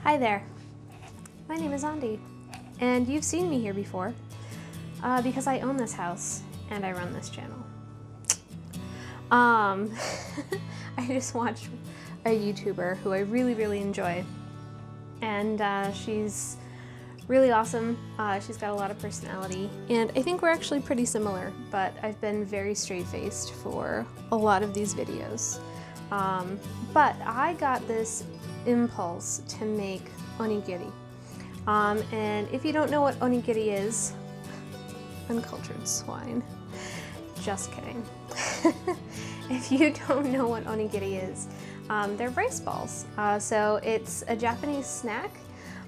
Hi there, my name is Andy, and you've seen me here before because I own this house and I run this channel. I just watched a YouTuber who I really enjoy, and she's really awesome. She's got a lot of personality, and I think we're actually pretty similar, but I've been very straight-faced for a lot of these videos. But I got this impulse to make onigiri. And if you don't know what onigiri is, uncultured swine. Just kidding. If you don't know what onigiri is, they're rice balls. So it's a Japanese snack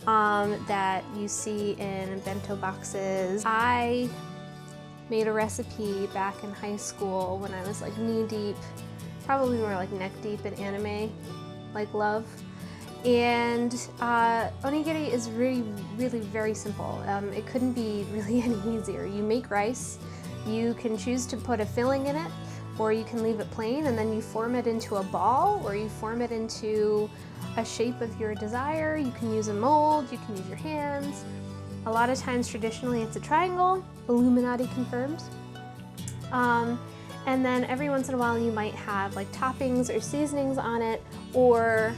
that you see in bento boxes. I made a recipe back in high school when I was like knee deep, probably more like neck deep in anime, like love. And onigiri is really very simple. It couldn't be really any easier. You make rice, you can choose to put a filling in it, or you can leave it plain and then you form it into a ball, or you form it into a shape of your desire. You can use a mold, you can use your hands. A lot of times traditionally it's a triangle, Illuminati confirmed. And then every once in a while you might have like toppings or seasonings on it, or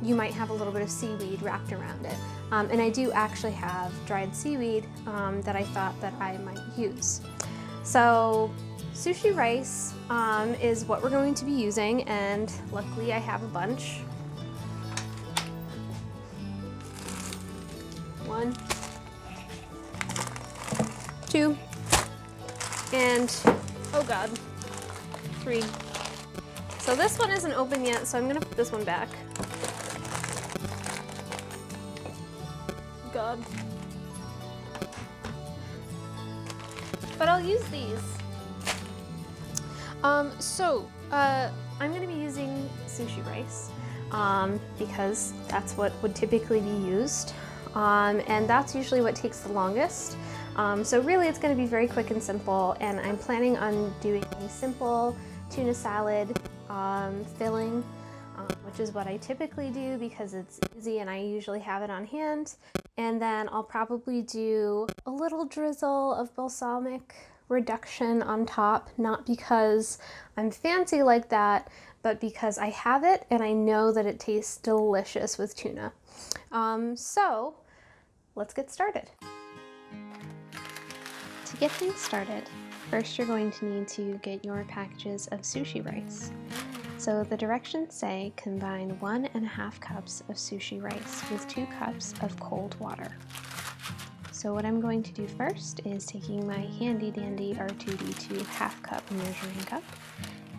you might have a little bit of seaweed wrapped around it. And I do actually have dried seaweed that I thought that I might use. So sushi rice is what we're going to be using, and luckily I have a bunch. 1, 2, and oh god, 3. So this one isn't open yet, so I'm gonna put this one back. God. But I'll use these. I'm gonna be using sushi rice because that's what would typically be used. And that's usually what takes the longest. So really it's gonna be very quick and simple, and I'm planning on doing a simple tuna salad filling, which is what I typically do because it's easy and I usually have it on hand. And then I'll probably do a little drizzle of balsamic reduction on top, not because I'm fancy like that, but because I have it and I know that it tastes delicious with tuna. So let's get started. To get things started, first you're going to need to get your packages of sushi rice. So the directions say combine 1.5 cups of sushi rice with 2 cups of cold water. So what I'm going to do first is taking my handy dandy R2D2 1/2 cup measuring cup,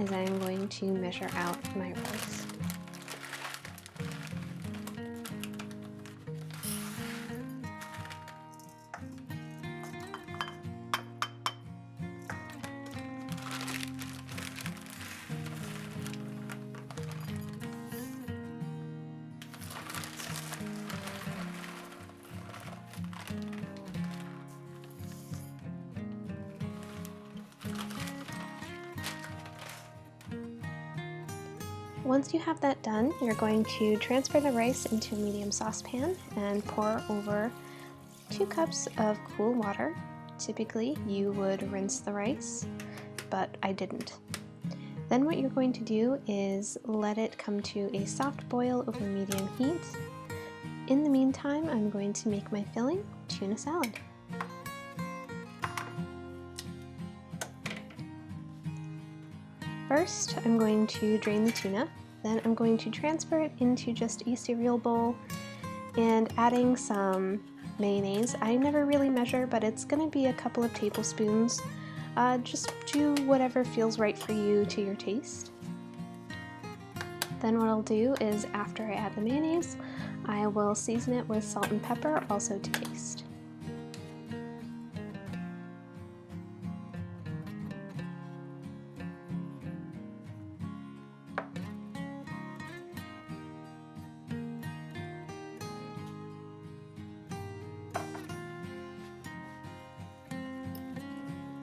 as I'm going to measure out my rice. Once you have that done, you're going to transfer the rice into a medium saucepan and pour over 2 cups of cool water. Typically, you would rinse the rice, but I didn't. Then what you're going to do is let it come to a soft boil over medium heat. In the meantime, I'm going to make my filling, tuna salad. First, I'm going to drain the tuna, then I'm going to transfer it into just a cereal bowl and adding some mayonnaise. I never really measure, but it's going to be a couple of tablespoons. Just do whatever feels right for you to your taste. Then what I'll do is, after I add the mayonnaise, I will season it with salt and pepper, also to taste.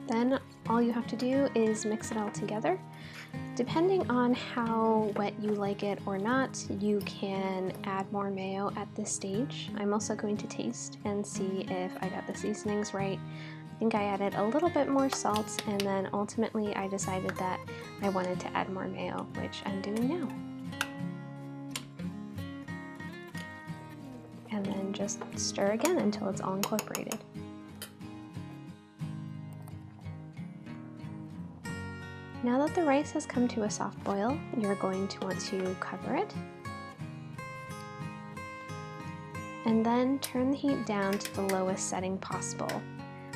Then all you have to do is mix it all together. Depending on how wet you like it or not, you can add more mayo at this stage. I'm also going to taste and see if I got the seasonings right. I think I added a little bit more salt, and then ultimately I decided that I wanted to add more mayo, which I'm doing now. And then just stir again until it's all incorporated. Now that the rice has come to a soft boil, you're going to want to cover it. And then turn the heat down to the lowest setting possible.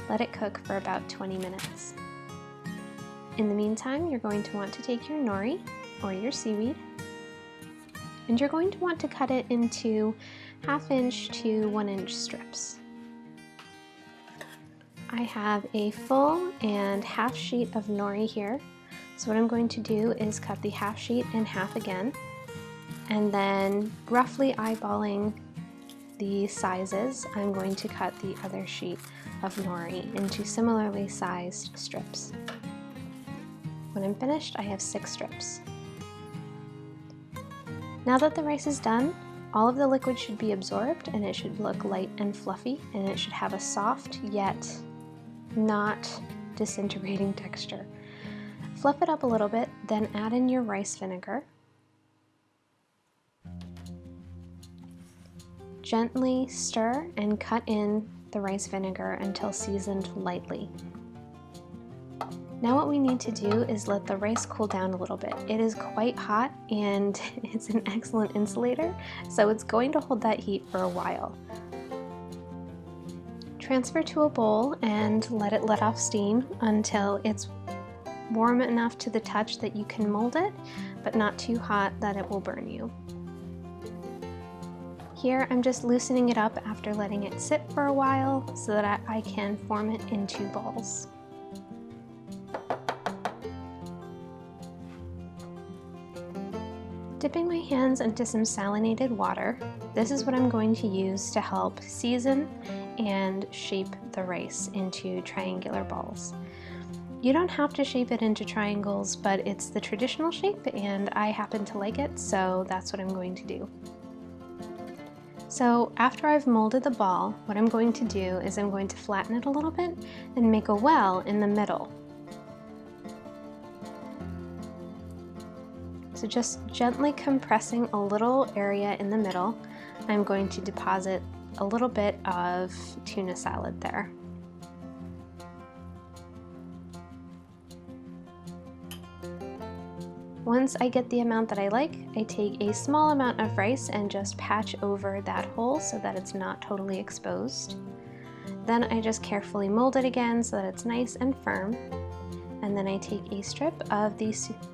Let it cook for about 20 minutes. In the meantime, you're going to want to take your nori, or your seaweed, and you're going to want to cut it into 1/2 inch to 1 inch strips. I have a full and half sheet of nori here. So what I'm going to do is cut the half sheet in half again, and then roughly eyeballing the sizes, I'm going to cut the other sheet of nori into similarly sized strips. When I'm finished, I have 6 strips. Now that the rice is done, all of the liquid should be absorbed, and it should look light and fluffy, and it should have a soft yet not disintegrating texture. Fluff it up a little bit, then add in your rice vinegar. Gently stir and cut in the rice vinegar until seasoned lightly. Now what we need to do is let the rice cool down a little bit. It is quite hot and it's an excellent insulator, so it's going to hold that heat for a while. Transfer to a bowl and let it let off steam until it's warm enough to the touch that you can mold it, but not too hot that it will burn you. Here I'm just loosening it up after letting it sit for a while so that I can form it into balls. Dipping my hands into some salinated water, this is what I'm going to use to help season and shape the rice into triangular balls. You don't have to shape it into triangles, but it's the traditional shape and I happen to like it, so that's what I'm going to do. So after I've molded the ball, what I'm going to do is I'm going to flatten it a little bit and make a well in the middle. So just gently compressing a little area in the middle, I'm going to deposit a little bit of tuna salad there. Once I get the amount that I like, I take a small amount of rice and just patch over that hole so that it's not totally exposed. Then I just carefully mold it again so that it's nice and firm. And then I take a strip of the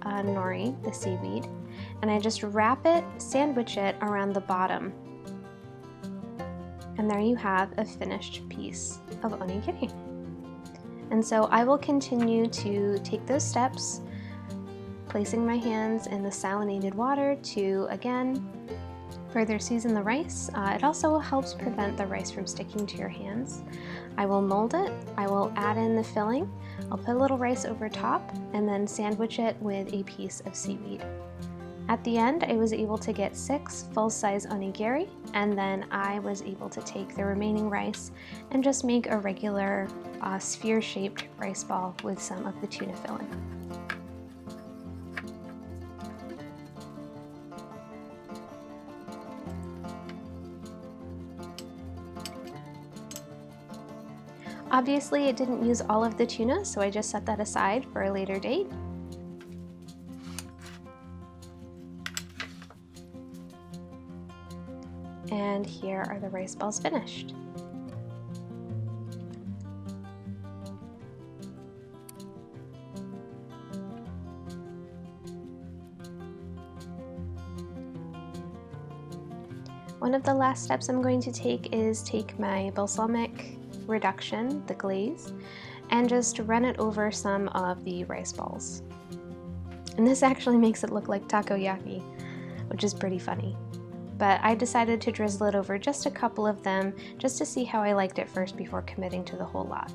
nori, the seaweed, and I just wrap it, sandwich it around the bottom. And there you have a finished piece of onigiri. And so I will continue to take those steps, placing my hands in the salinated water to, again, further season the rice. It also helps prevent the rice from sticking to your hands. I will mold it, I will add in the filling, I'll put a little rice over top, and then sandwich it with a piece of seaweed. At the end, I was able to get 6 full-size onigiri, and then I was able to take the remaining rice and just make a regular sphere-shaped rice ball with some of the tuna filling. Obviously, it didn't use all of the tuna, so I just set that aside for a later date. And here are the rice balls finished. One of the last steps I'm going to take is take my balsamic reduction, the glaze, and just run it over some of the rice balls. And this actually makes it look like takoyaki, which is pretty funny. But I decided to drizzle it over just a couple of them just to see how I liked it first before committing to the whole lot.